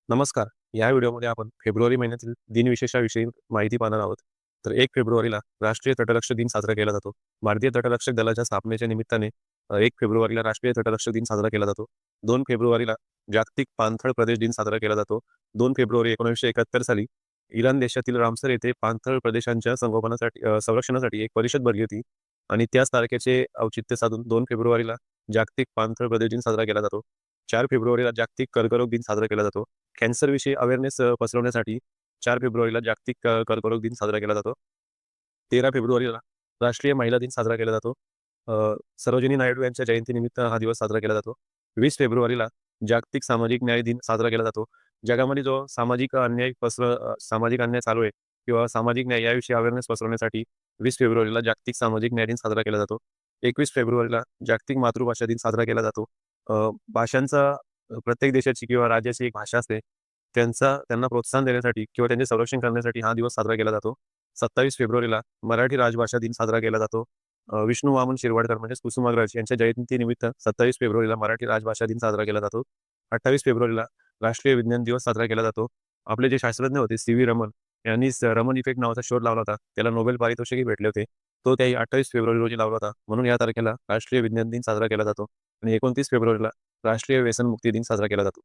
नमस्कार. या व्हिडिओमध्ये आपण फेब्रुवारी महिन्यातील दिनविशेषाविषयी माहिती पाहणार आहोत. तर 1 फेब्रुवारीला राष्ट्रीय तटरक्षक दिन साजरा केला जातो. भारतीय तटरक्षक दलाच्या स्थापनेच्या निमित्ताने 1 फेब्रुवारीला राष्ट्रीय तटरक्षक दिन साजरा केला जातो. 2 फेब्रुवारीला जागतिक पाणथळ प्रदेश दिन साजरा केला जातो. 2 फेब्रुवारी 1971 साली इराण देशातील रामसर येथे पाणथळ प्रदेशांच्या संरक्षणासाठी एक परिषद भरली होती आणि त्याच तारखेचे औचित्य साधून 2 फेब्रुवारीला जागतिक पाणथळ प्रदेश दिन साजरा केला जातो. 4 फेब्रुवारीला जागतिक कर्करोग दिन साजरा केला जातो. कॅन्सरविषयी अवेअरनेस पसरवण्यासाठी 4 फेब्रुवारीला जागतिक कर्करोग दिन साजरा केला जातो. 13 फेब्रुवारीला राष्ट्रीय महिला दिन साजरा केला जातो. अ, सरोजिनी नायडू यांच्या जयंतीनिमित्त हा दिवस साजरा केला जातो. 20 फेब्रुवारीला जागतिक सामाजिक न्याय दिन साजरा केला जातो. जगामध्ये जो सामाजिक अन्याय चालू आहे किंवा सामाजिक न्याय याविषयी अवेअरनेस पसरवण्यासाठी 20 फेब्रुवारीला जागतिक सामाजिक न्याय दिन साजरा केला जातो. 21 फेब्रुवारीला जागतिक मातृभाषा दिन साजरा केला जातो. भाषांचा प्रत्येक देशाची किंवा राज्याची एक भाषा असते. त्यांना प्रोत्साहन देण्यासाठी किंवा त्यांचे संरक्षण करण्यासाठी हा दिवस साजरा केला जातो. 27 फेब्रुवारीला मराठी राजभाषा दिन साजरा केला जातो. विष्णू वामन शिरवाडकर म्हणजेच कुसुमाग्रज यांच्या जयंतीनिमित्त 27 फेब्रुवारीला मराठी राजभाषा दिन साजरा केला जातो. 28 फेब्रुवारीला राष्ट्रीय विज्ञान दिवस साजरा केला जातो. आपले जे शास्त्रज्ञ होते सी.व्ही. रमन यांनी रमन इफेक्ट नावाचा शोध लावला होता. त्याला नोबेल पारितोषिकही भेटले होते. तो त्याही 28 फेब्रुवारी रोजी लावला होता. म्हणून या तारखेला राष्ट्रीय विज्ञान दिन साजरा केला जातो आणि 29 फेब्रुवारीला राष्ट्रीय व्यसनमुक्ती दिन साजरा केला जातो.